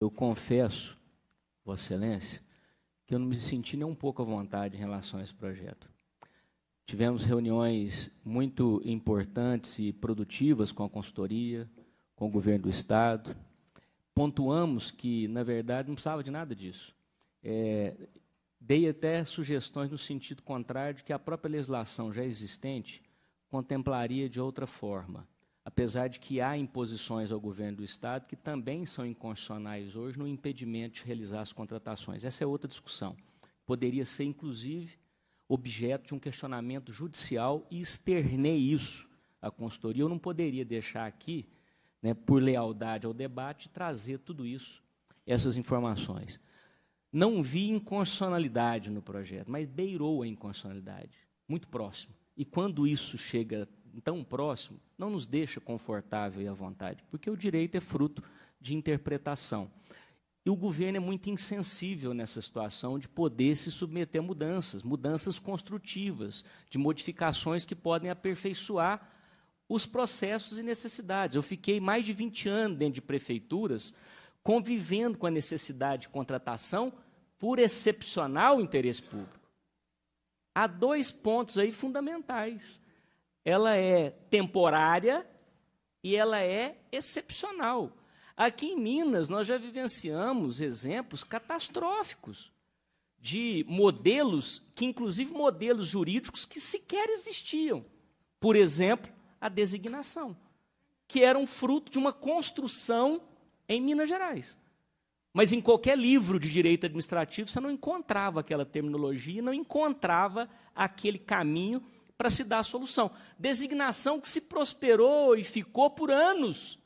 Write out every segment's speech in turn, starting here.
Eu confesso, Vossa Excelência, que eu não me senti nem um pouco à vontade em relação a esse projeto. Tivemos reuniões muito importantes e produtivas com a consultoria, com o governo do Estado. Pontuamos que, na verdade, não precisava de nada disso. Dei até sugestões no sentido contrário de que a própria legislação já existente contemplaria de outra forma, apesar de que há imposições ao governo do Estado que também são inconstitucionais hoje no impedimento de realizar as contratações. Essa é outra discussão. Poderia ser, inclusive, objeto de um questionamento judicial e externei isso à consultoria. Eu não poderia deixar aqui, né, por lealdade ao debate, trazer tudo isso, essas informações. Não vi inconstitucionalidade no projeto, mas beirou a inconstitucionalidade, muito próximo. E quando isso chega tão próximo, não nos deixa confortável e à vontade, porque o direito é fruto de interpretação. E o governo é muito insensível nessa situação de poder se submeter a mudanças construtivas, de modificações que podem aperfeiçoar os processos e necessidades. Eu fiquei mais de 20 anos dentro de prefeituras, convivendo com a necessidade de contratação por excepcional interesse público. Há dois pontos aí fundamentais. Ela é temporária e ela é excepcional. Aqui em Minas, nós já vivenciamos exemplos catastróficos de modelos, que inclusive modelos jurídicos que sequer existiam. Por exemplo, a designação, que era um fruto de uma construção em Minas Gerais. Mas em qualquer livro de direito administrativo você não encontrava aquela terminologia, não encontrava aquele caminho para se dar a solução. Designação que se prosperou e ficou por anos,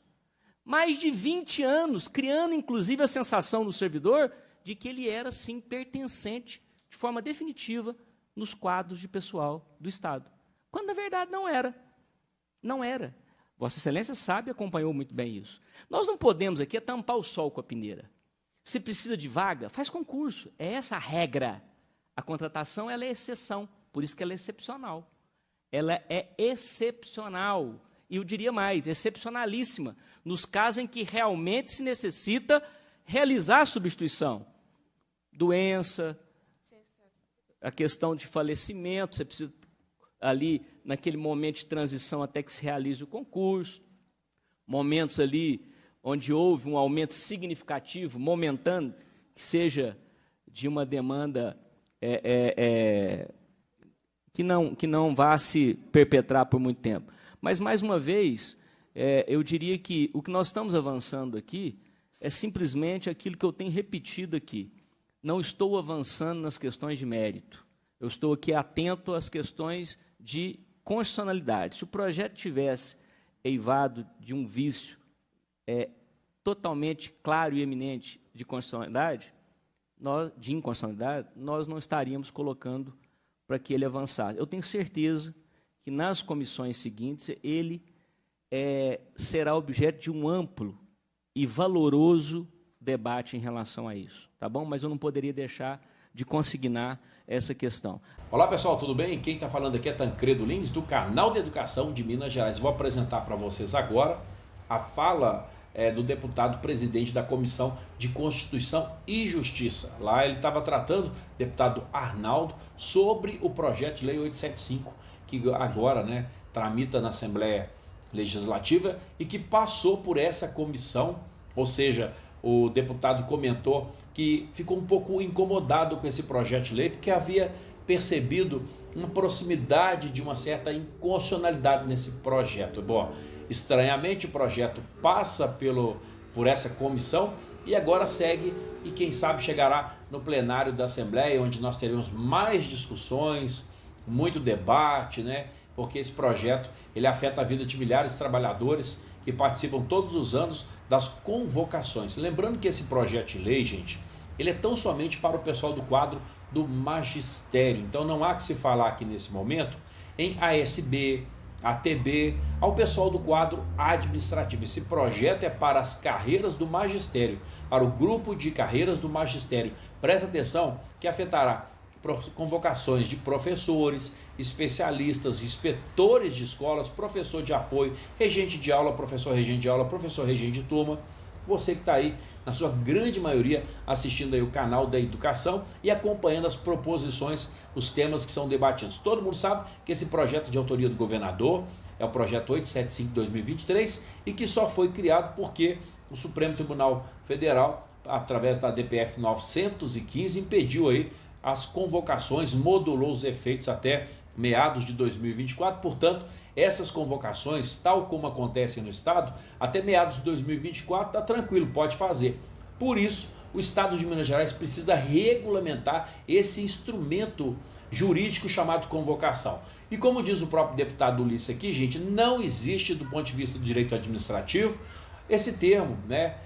mais de 20 anos, criando inclusive a sensação no servidor de que ele era, sim, pertencente de forma definitiva nos quadros de pessoal do Estado. Quando, na verdade, não era. Não era. Vossa Excelência sabe e acompanhou muito bem isso. Nós não podemos aqui tampar o sol com a peneira. Se precisa de vaga, faz concurso. É essa a regra. A contratação ela é exceção, por isso que ela é excepcional. Ela é excepcional, e eu diria mais, excepcionalíssima, nos casos em que realmente se necessita realizar a substituição. Doença, a questão de falecimento, você precisa ali, naquele momento de transição até que se realize o concurso, momentos ali onde houve um aumento significativo, momentâneo, que seja de uma demanda que não vá se perpetrar por muito tempo. Mas, mais uma vez, eu diria que o que nós estamos avançando aqui é simplesmente aquilo que eu tenho repetido aqui. Não estou avançando nas questões de mérito. Eu estou aqui atento às questões de constitucionalidade. Se o projeto tivesse eivado de um vício totalmente claro e eminente de inconstitucionalidade, nós não estaríamos colocando para que ele avançasse. Eu tenho certeza que nas comissões seguintes ele será objeto de um amplo e valoroso debate em relação a isso, tá bom? Mas eu não poderia deixar de consignar essa questão. Olá pessoal, tudo bem? Quem está falando aqui é Tancredo Lins, do canal de Educação de Minas Gerais. Vou apresentar para vocês agora a fala do deputado presidente da Comissão de Constituição e Justiça. Lá ele estava tratando, deputado Arnaldo, sobre o projeto de lei 875, que agora tramita na Assembleia Legislativa e que passou por essa comissão, ou seja, o deputado comentou que ficou um pouco incomodado com esse projeto de lei, porque havia percebido uma proximidade de uma certa inconstitucionalidade nesse projeto. Bom, estranhamente o projeto passa por essa comissão e agora segue e quem sabe chegará no plenário da Assembleia, onde nós teremos mais discussões, muito debate, porque esse projeto ele afeta a vida de milhares de trabalhadores que participam todos os anos das convocações. Lembrando que esse projeto de lei, gente, ele é tão somente para o pessoal do quadro do magistério. Então não há que se falar aqui nesse momento em ASB, ATB, ao pessoal do quadro administrativo. Esse projeto é para as carreiras do magistério, para o grupo de carreiras do magistério. Presta atenção que afetará convocações de professores, especialistas, inspetores de escolas, professor de apoio, regente de aula, professor regente de aula, professor regente de turma, você que está aí, na sua grande maioria, assistindo aí o canal da Educação e acompanhando as proposições, os temas que são debatidos. Todo mundo sabe que esse projeto de autoria do governador é o projeto 875/2023 e que só foi criado porque o Supremo Tribunal Federal, através da DPF 915, impediu aí as convocações, modulou os efeitos até meados de 2024, portanto, essas convocações, tal como acontecem no Estado, até meados de 2024 está tranquilo, pode fazer. Por isso, o Estado de Minas Gerais precisa regulamentar esse instrumento jurídico chamado convocação. E como diz o próprio deputado Ulisses aqui, gente, não existe do ponto de vista do direito administrativo esse termo, né,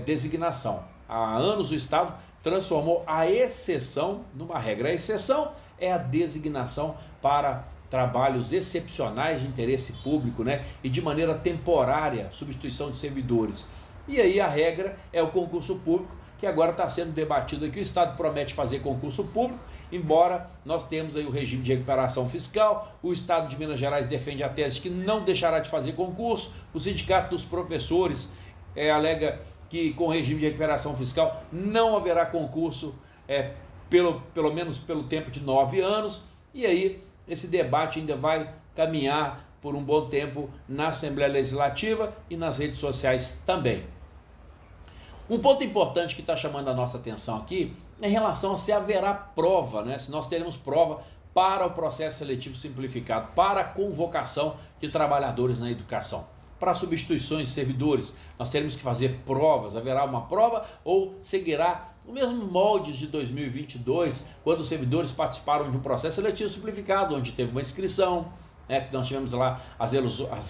designação. Há anos o Estado transformou a exceção numa regra. A exceção é a designação para trabalhos excepcionais de interesse público, né, e de maneira temporária, substituição de servidores. E aí a regra é o concurso público, que agora está sendo debatido aqui. O Estado promete fazer concurso público, embora nós temos aí o regime de recuperação fiscal. O Estado de Minas Gerais defende a tese que não deixará de fazer concurso. O Sindicato dos Professores alega que com o regime de recuperação fiscal não haverá concurso pelo menos pelo tempo de 9 anos. E aí esse debate ainda vai caminhar por um bom tempo na Assembleia Legislativa e nas redes sociais também. Um ponto importante que está chamando a nossa atenção aqui é em relação a se haverá prova, né? Se nós teremos prova para o processo seletivo simplificado, para a convocação de trabalhadores na educação. Para substituições de servidores, nós teremos que fazer provas. Haverá uma prova ou seguirá o mesmo molde de 2022, quando os servidores participaram de um processo seletivo simplificado, onde teve uma inscrição, nós tivemos lá as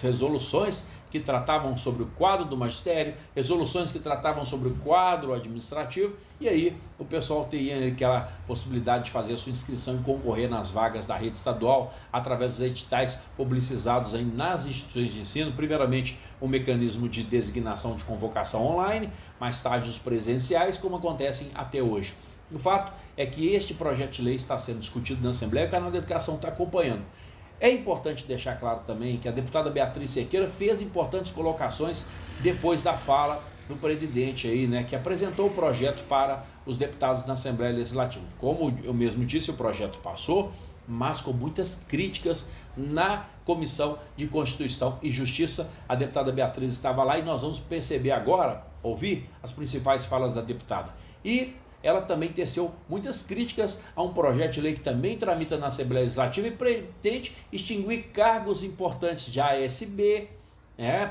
resoluções que tratavam sobre o quadro do magistério, resoluções que tratavam sobre o quadro administrativo, e aí o pessoal teria aquela possibilidade de fazer a sua inscrição e concorrer nas vagas da rede estadual através dos editais publicizados aí nas instituições de ensino. Primeiramente, o mecanismo de designação de convocação online, mais tarde os presenciais, como acontecem até hoje. O fato é que este projeto de lei está sendo discutido na Assembleia e o canal da Educação está acompanhando. É importante deixar claro também que a deputada Beatriz Cerqueira fez importantes colocações depois da fala do presidente aí, né, que apresentou o projeto para os deputados na Assembleia Legislativa. Como eu mesmo disse, o projeto passou, mas com muitas críticas na Comissão de Constituição e Justiça. A deputada Beatriz estava lá e nós vamos perceber agora, ouvir as principais falas da deputada. E ela também teceu muitas críticas a um projeto de lei que também tramita na Assembleia Legislativa e pretende extinguir cargos importantes de ASB,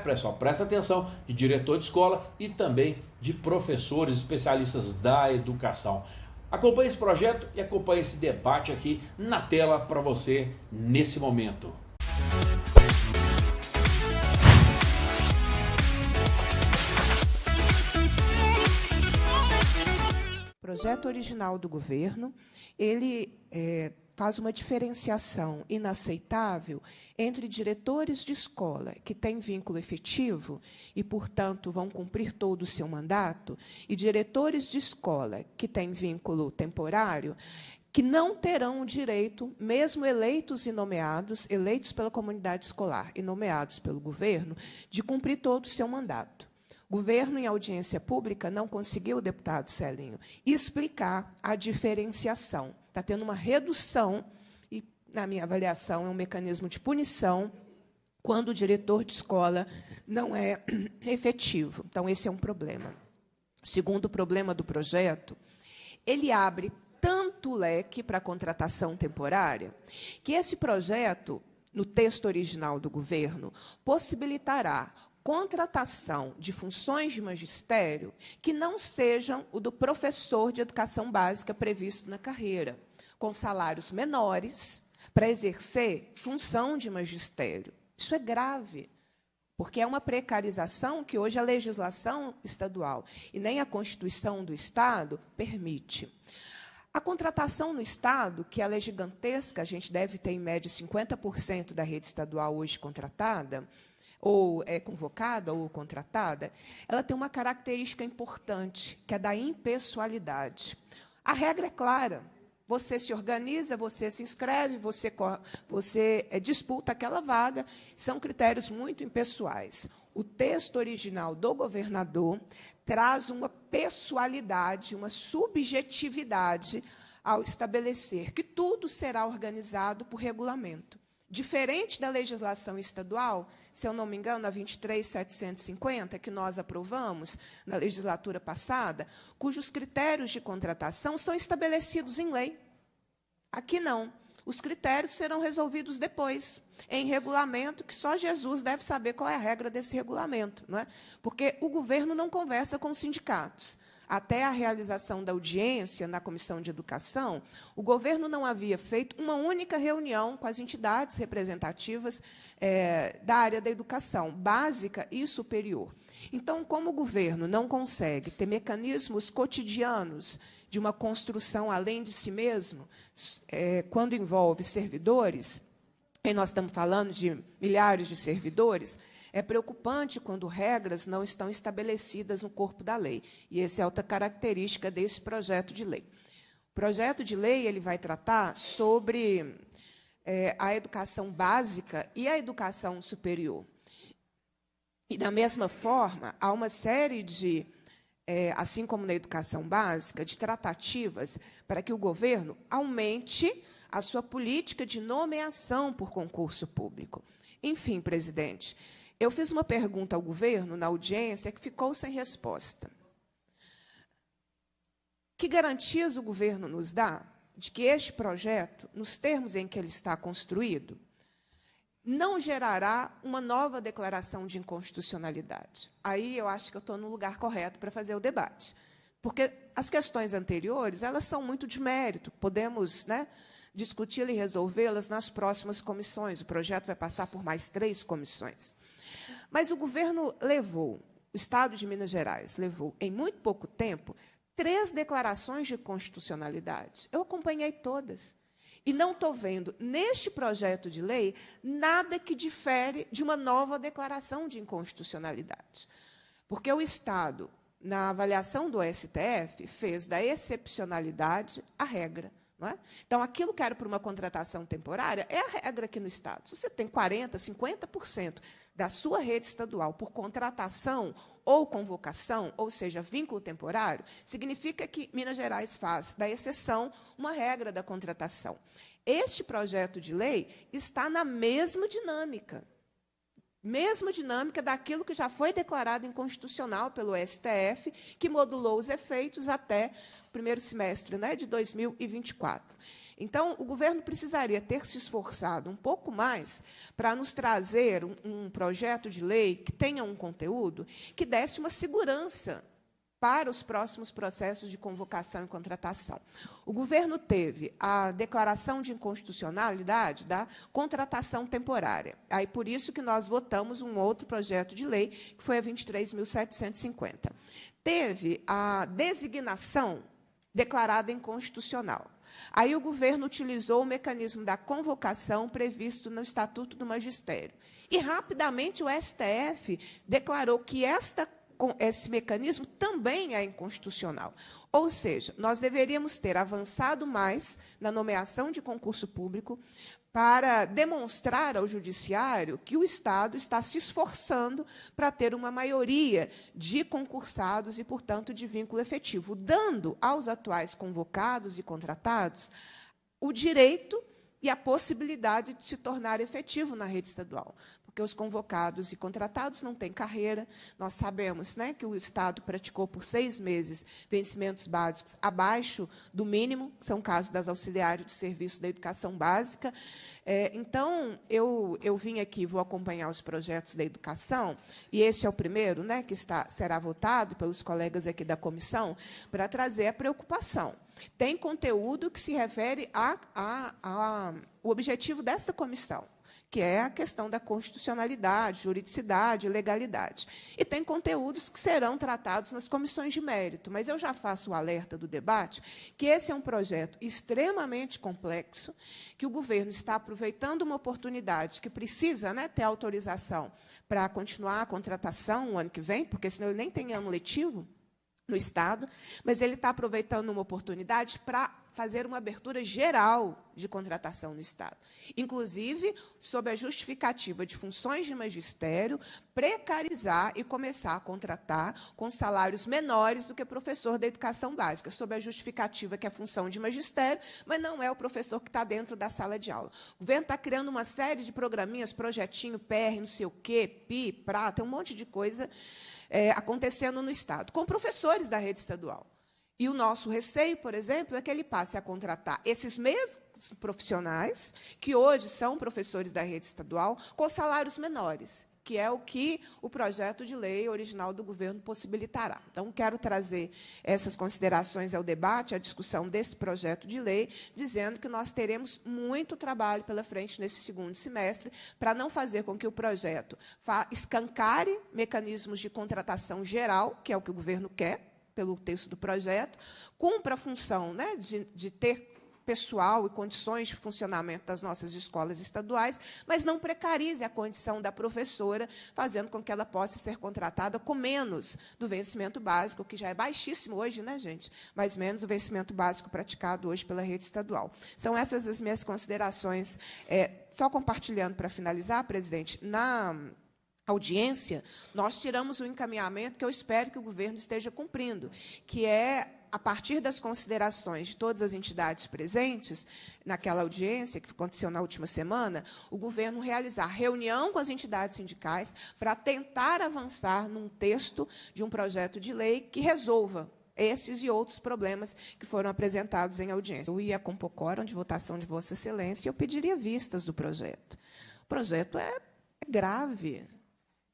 pessoal, presta atenção, de diretor de escola e também de professores especialistas da educação. Acompanhe esse projeto e acompanhe esse debate aqui na tela para você nesse momento. O projeto original do governo, ele faz uma diferenciação inaceitável entre diretores de escola que têm vínculo efetivo e, portanto, vão cumprir todo o seu mandato, e diretores de escola que têm vínculo temporário, que não terão o direito, mesmo eleitos e nomeados, eleitos pela comunidade escolar e nomeados pelo governo, de cumprir todo o seu mandato. O governo, em audiência pública, não conseguiu, deputado Celinho, explicar a diferenciação. Está tendo uma redução, e, na minha avaliação, é um mecanismo de punição quando o diretor de escola não é efetivo. Então, esse é um problema. O segundo problema do projeto, ele abre tanto leque para a contratação temporária, que esse projeto, no texto original do governo, possibilitará contratação de funções de magistério que não sejam o do professor de educação básica previsto na carreira, com salários menores para exercer função de magistério. Isso é grave, porque é uma precarização que hoje a legislação estadual e nem a Constituição do Estado permite. A contratação no Estado, que ela é gigantesca, a gente deve ter, em média, 50% da rede estadual hoje contratada, ou é convocada ou contratada, ela tem uma característica importante, que é da impessoalidade. A regra é clara. Você se organiza, você se inscreve, você disputa aquela vaga, são critérios muito impessoais. o texto original do governador traz uma pessoalidade, uma subjetividade ao estabelecer que tudo será organizado por regulamento. Diferente da legislação estadual, se eu não me engano, a 23.750, que nós aprovamos na legislatura passada, cujos critérios de contratação são estabelecidos em lei. Aqui não. Os critérios serão resolvidos depois, em regulamento, que só Jesus deve saber qual é a regra desse regulamento, não é? Porque o governo não conversa com os sindicatos. Até a realização da audiência na Comissão de Educação, o governo não havia feito uma única reunião com as entidades representativas da área da educação, básica e superior. Então, como o governo não consegue ter mecanismos cotidianos de uma construção além de si mesmo, quando envolve servidores, e nós estamos falando de milhares de servidores, é preocupante quando regras não estão estabelecidas no corpo da lei. E essa é outra característica desse projeto de lei. O projeto de lei ele vai tratar sobre a educação básica e a educação superior. E, da mesma forma, há uma série de, assim como na educação básica, de tratativas para que o governo aumente a sua política de nomeação por concurso público. Enfim, presidente, eu fiz uma pergunta ao governo na audiência que ficou sem resposta. Que garantias o governo nos dá de que este projeto, nos termos em que ele está construído, não gerará uma nova declaração de inconstitucionalidade? Aí eu acho que eu estou no lugar correto para fazer o debate. Porque as questões anteriores, elas são muito de mérito, podemos, né, discuti-las e resolvê-las nas próximas comissões. O projeto vai passar por mais 3 comissões. Mas o governo levou, o Estado de Minas Gerais levou, em muito pouco tempo, 3 declarações de constitucionalidade. Eu acompanhei todas. E não estou vendo, neste projeto de lei, nada que difere de uma nova declaração de inconstitucionalidade. Porque o Estado, na avaliação do STF, fez da excepcionalidade a regra. Não é? Então, aquilo que era para uma contratação temporária é a regra aqui no Estado. Se você tem 40%, 50% da sua rede estadual por contratação ou convocação, ou seja, vínculo temporário, significa que Minas Gerais faz da exceção uma regra da contratação. Este projeto de lei está na mesma dinâmica daquilo que já foi declarado inconstitucional pelo STF, que modulou os efeitos até o primeiro semestre, né, de 2024. Então, o governo precisaria ter se esforçado um pouco mais para nos trazer um projeto de lei que tenha um conteúdo que desse uma segurança para os próximos processos de convocação e contratação. O governo teve a declaração de inconstitucionalidade da contratação temporária. Aí, por isso que nós votamos um outro projeto de lei, que foi a 23.750. Teve a designação declarada inconstitucional. Aí o governo utilizou o mecanismo da convocação previsto no Estatuto do Magistério. E, rapidamente, o STF declarou que esse mecanismo também é inconstitucional. Ou seja, nós deveríamos ter avançado mais na nomeação de concurso público para demonstrar ao Judiciário que o Estado está se esforçando para ter uma maioria de concursados e, portanto, de vínculo efetivo, dando aos atuais convocados e contratados o direito e a possibilidade de se tornar efetivo na rede estadual. Porque os convocados e contratados não têm carreira. Nós sabemos, né, que o Estado praticou por 6 meses vencimentos básicos abaixo do mínimo, que são casos das auxiliares de serviço da educação básica. Então, eu vim aqui, vou acompanhar os projetos da educação, e este é o primeiro, né, que será votado pelos colegas aqui da comissão, para trazer a preocupação. Tem conteúdo que se refere ao objetivo desta comissão, que é a questão da constitucionalidade, juridicidade e legalidade. E tem conteúdos que serão tratados nas comissões de mérito, mas eu já faço o alerta do debate que esse é um projeto extremamente complexo, que o governo está aproveitando uma oportunidade que precisa, né, ter autorização para continuar a contratação o ano que vem, porque senão ele nem tem ano letivo. no Estado, mas ele está aproveitando uma oportunidade para fazer uma abertura geral de contratação no Estado, inclusive sob a justificativa de funções de magistério, precarizar e começar a contratar com salários menores do que professor da educação básica, sob a justificativa que é função de magistério, mas não é o professor que está dentro da sala de aula. O governo está criando uma série de programinhas, projetinho, PR, não sei o quê, PI, PRA, tem um monte de coisa acontecendo no Estado, com professores da rede estadual. E o nosso receio, por exemplo, é que ele passe a contratar esses mesmos profissionais, que hoje são professores da rede estadual, com salários menores, que é o que o projeto de lei original do governo possibilitará. Então, quero trazer essas considerações ao debate, à discussão desse projeto de lei, dizendo que nós teremos muito trabalho pela frente nesse segundo semestre, para não fazer com que o projeto escancare mecanismos de contratação geral, que é o que o governo quer, pelo texto do projeto, cumpra a função, né, de ter pessoal e condições de funcionamento das nossas escolas estaduais, mas não precarize a condição da professora, fazendo com que ela possa ser contratada com menos do vencimento básico, que já é baixíssimo hoje, né, gente? Mais menos o vencimento básico praticado hoje pela rede estadual. São essas as minhas considerações. Só compartilhando para finalizar, presidente, na audiência, nós tiramos o encaminhamento que eu espero que o governo esteja cumprindo, que é, a partir das considerações de todas as entidades presentes naquela audiência, que aconteceu na última semana, o governo realizar reunião com as entidades sindicais para tentar avançar num texto de um projeto de lei que resolva esses e outros problemas que foram apresentados em audiência. Eu ia compor quórum de votação de Vossa Excelência e eu pediria vistas do projeto. O projeto é grave.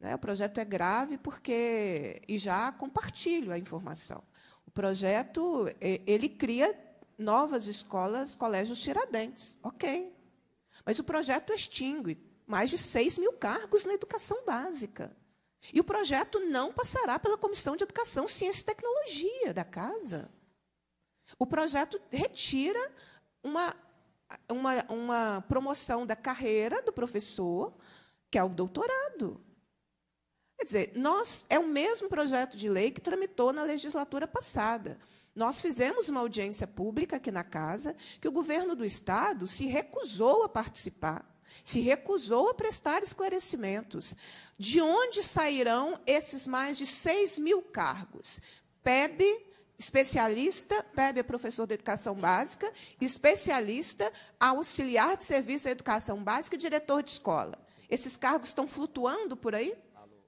O projeto é grave porque, e já compartilho a informação, o projeto ele cria novas escolas, colégios Tiradentes, ok. Mas o projeto extingue mais de 6.000 cargos na educação básica. E o projeto não passará pela Comissão de Educação, Ciência e Tecnologia da Casa. O projeto retira uma promoção da carreira do professor, que é o doutorado. Quer dizer, é o mesmo projeto de lei que tramitou na legislatura passada. Nós fizemos uma audiência pública aqui na Casa, que o governo do Estado se recusou a participar, se recusou a prestar esclarecimentos. De onde sairão esses mais de 6.000 cargos? PEB, especialista, PEB é professor de educação básica, especialista, auxiliar de serviço à educação básica e diretor de escola. Esses cargos estão flutuando por aí?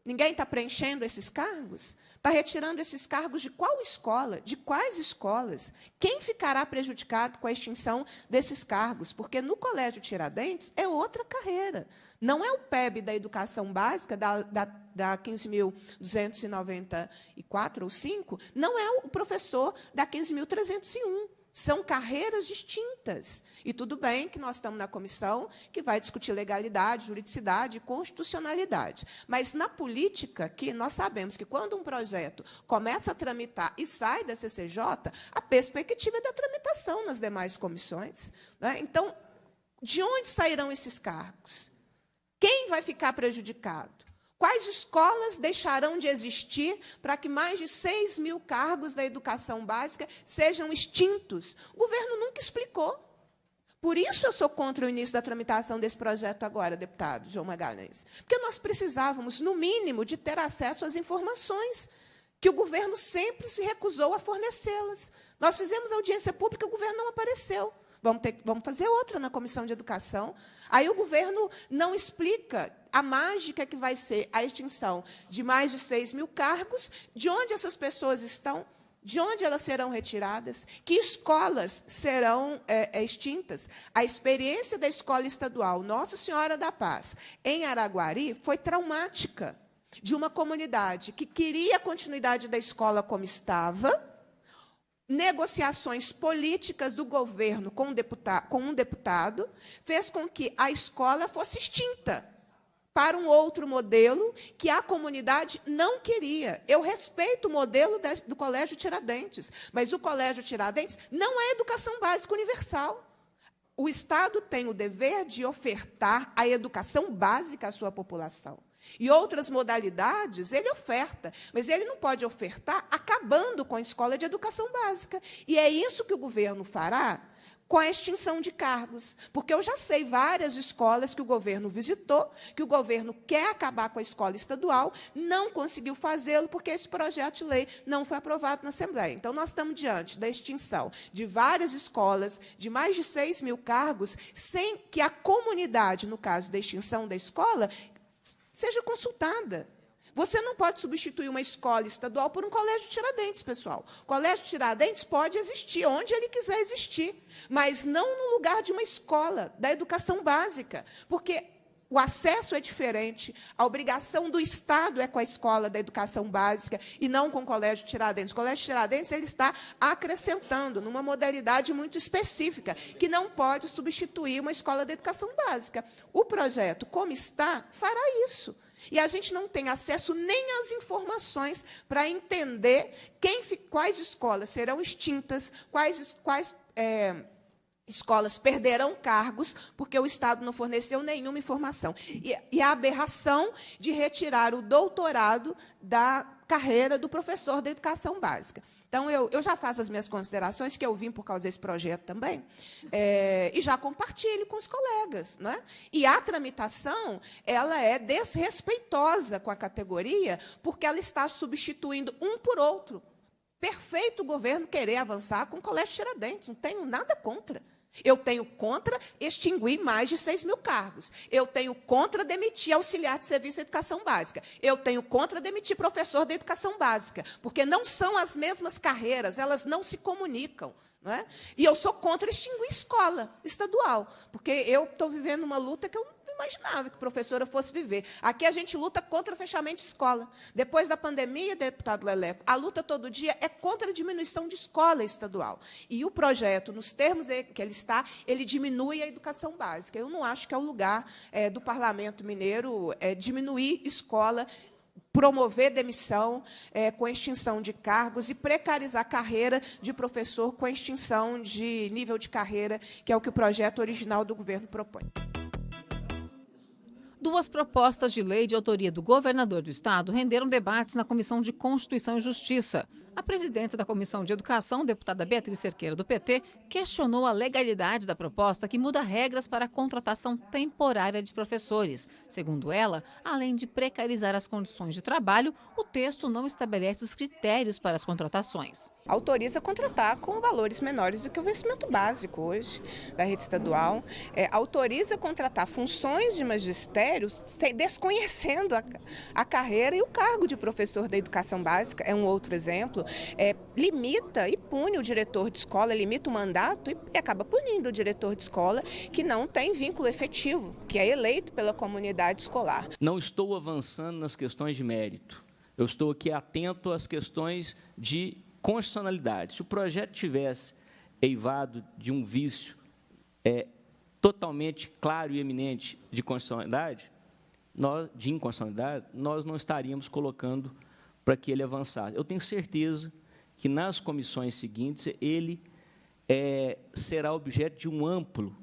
Ninguém está preenchendo esses cargos? Está retirando esses cargos de qual escola? De quais escolas? Quem ficará prejudicado com a extinção desses cargos? Porque no Colégio Tiradentes é outra carreira. Não é o PEB da educação básica, da 15.294 ou 5, não é o professor da 15.301. São carreiras distintas. E tudo bem que nós estamos na comissão que vai discutir legalidade, juridicidade e constitucionalidade. Mas, na política, que nós sabemos que, quando um projeto começa a tramitar e sai da CCJ, a perspectiva é da tramitação nas demais comissões. Né? Então, de onde sairão esses cargos? Quem vai ficar prejudicado? Quais escolas deixarão de existir para que mais de 6.000 cargos da educação básica sejam extintos? O governo nunca explicou. Por isso eu sou contra o início da tramitação desse projeto agora, deputado João Magalhães. Porque nós precisávamos, no mínimo, de ter acesso às informações, que o governo sempre se recusou a fornecê-las. Nós fizemos audiência pública e o governo não apareceu. Vamos fazer outra na Comissão de Educação. Aí o governo não explica a mágica que vai ser a extinção de mais de 6.000 cargos, de onde essas pessoas estão, de onde elas serão retiradas, que escolas serão extintas. A experiência da escola estadual Nossa Senhora da Paz, em Araguari, foi traumática, de uma comunidade que queria a continuidade da escola como estava, negociações políticas do governo com um deputado fez com que a escola fosse extinta para um outro modelo que a comunidade não queria. Eu respeito o modelo do Colégio Tiradentes, mas o Colégio Tiradentes não é educação básica universal. O Estado tem o dever de ofertar a educação básica à sua população. E outras modalidades ele oferta, mas ele não pode ofertar acabando com a escola de educação básica. E é isso que o governo fará com a extinção de cargos. Porque eu já sei várias escolas que o governo visitou, que o governo quer acabar com a escola estadual, não conseguiu fazê-lo porque esse projeto de lei não foi aprovado na Assembleia. Então, nós estamos diante da extinção de várias escolas, de mais de 6.000 cargos, sem que a comunidade, no caso da extinção da escola, seja consultada. Você não pode substituir uma escola estadual por um colégio Tiradentes, pessoal. O colégio Tiradentes pode existir onde ele quiser existir, mas não no lugar de uma escola da educação básica, porque o acesso é diferente, a obrigação do Estado é com a escola da educação básica e não com o colégio Tiradentes. O colégio Tiradentes ele está acrescentando numa modalidade muito específica, que não pode substituir uma escola da educação básica. O projeto, como está, fará isso. E a gente não tem acesso nem às informações para entender quais escolas serão extintas, quais escolas perderão cargos, porque o Estado não forneceu nenhuma informação. E a aberração de retirar o doutorado da carreira do professor da educação básica. Então, eu já faço as minhas considerações, que eu vim por causa desse projeto também, e já compartilho com os colegas. Não é? E a tramitação ela é desrespeitosa com a categoria, porque ela está substituindo um por outro. Perfeito o governo querer avançar com o colégio Tiradentes, não tenho nada contra. Eu tenho contra extinguir mais de 6.000 cargos. Eu tenho contra demitir auxiliar de serviço de educação básica. Eu tenho contra demitir professor da educação básica, porque não são as mesmas carreiras, elas não se comunicam. Não é? E eu sou contra extinguir escola estadual, porque eu estou vivendo uma luta que eu não imaginava que professora fosse viver. Aqui a gente luta contra o fechamento de escola. Depois da pandemia, deputado Leleco, a luta todo dia é contra a diminuição de escola estadual. E o projeto, nos termos que ele está, ele diminui a educação básica. Eu não acho que é o lugar do Parlamento Mineiro diminuir escola, promover demissão com extinção de cargos e precarizar a carreira de professor com extinção de nível de carreira, que é o que o projeto original do governo propõe. Duas propostas de lei de autoria do governador do estado renderam debates na Comissão de Constituição e Justiça. A presidenta da Comissão de Educação, deputada Beatriz Cerqueira, do PT, questionou a legalidade da proposta que muda regras para a contratação temporária de professores. Segundo ela, além de precarizar as condições de trabalho, o texto não estabelece os critérios para as contratações. Autoriza contratar com valores menores do que o vencimento básico hoje da rede estadual. Autoriza contratar funções de magistério desconhecendo a carreira e o cargo de professor da educação básica. É um outro exemplo. Limita e pune o diretor de escola, limita o mandato e acaba punindo o diretor de escola que não tem vínculo efetivo, que é eleito pela comunidade escolar. Não estou avançando nas questões de mérito. Eu estou aqui atento às questões de constitucionalidade. Se o projeto tivesse eivado de um vício totalmente claro e eminente de inconstitucionalidade, nós não estaríamos colocando para que ele avançasse. Eu tenho certeza que, nas comissões seguintes, ele será objeto de um amplo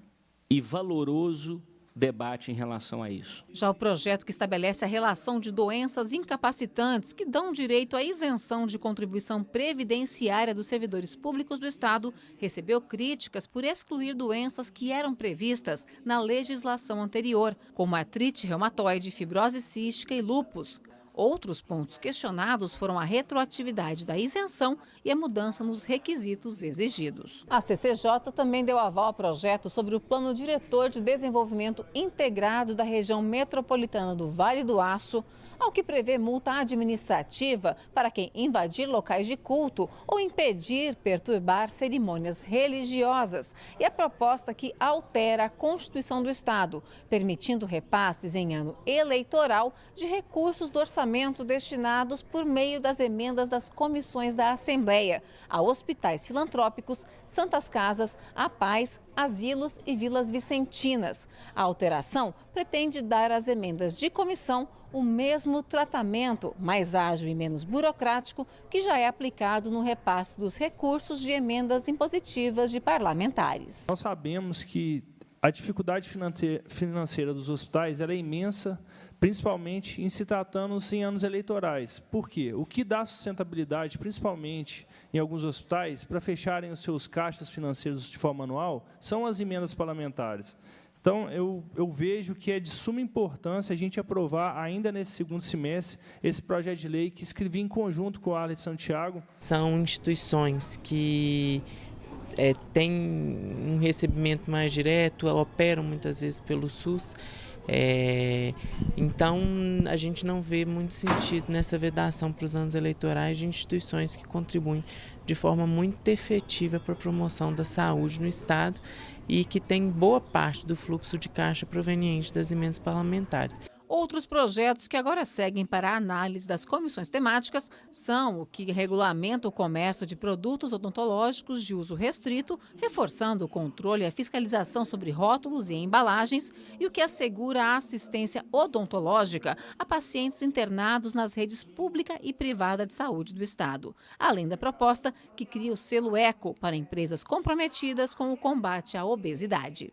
e valoroso debate em relação a isso. Já o projeto que estabelece a relação de doenças incapacitantes que dão direito à isenção de contribuição previdenciária dos servidores públicos do Estado recebeu críticas por excluir doenças que eram previstas na legislação anterior, como artrite reumatoide, fibrose cística e lúpus. Outros pontos questionados foram a retroatividade da isenção e a mudança nos requisitos exigidos. A CCJ também deu aval ao projeto sobre o Plano Diretor de Desenvolvimento Integrado da Região Metropolitana do Vale do Aço, ao que prevê multa administrativa para quem invadir locais de culto ou impedir, perturbar cerimônias religiosas. E a proposta que altera a Constituição do Estado, permitindo repasses em ano eleitoral de recursos do orçamento destinados por meio das emendas das comissões da Assembleia a hospitais filantrópicos, santas casas, APAES, asilos e vilas vicentinas. A alteração pretende dar às emendas de comissão o mesmo tratamento, mais ágil e menos burocrático, que já é aplicado no repasse dos recursos de emendas impositivas de parlamentares. Nós sabemos que A dificuldade financeira dos hospitais ela é imensa, principalmente em se tratando-se em anos eleitorais. Por quê? O que dá sustentabilidade, principalmente em alguns hospitais, para fecharem os seus caixas financeiros de forma anual, são as emendas parlamentares. Então, eu vejo que é de suma importância a gente aprovar, ainda nesse segundo semestre, esse projeto de lei que escrevi em conjunto com o Arlen Santiago. São instituições que têm um recebimento mais direto, operam muitas vezes pelo SUS. Então, a gente não vê muito sentido nessa vedação para os anos eleitorais de instituições que contribuem de forma muito efetiva para a promoção da saúde no Estado e que tem boa parte do fluxo de caixa proveniente das emendas parlamentares. Outros projetos que agora seguem para a análise das comissões temáticas são o que regulamenta o comércio de produtos odontológicos de uso restrito, reforçando o controle e a fiscalização sobre rótulos e embalagens, e o que assegura a assistência odontológica a pacientes internados nas redes pública e privada de saúde do Estado. Além da proposta que cria o selo ECO para empresas comprometidas com o combate à obesidade.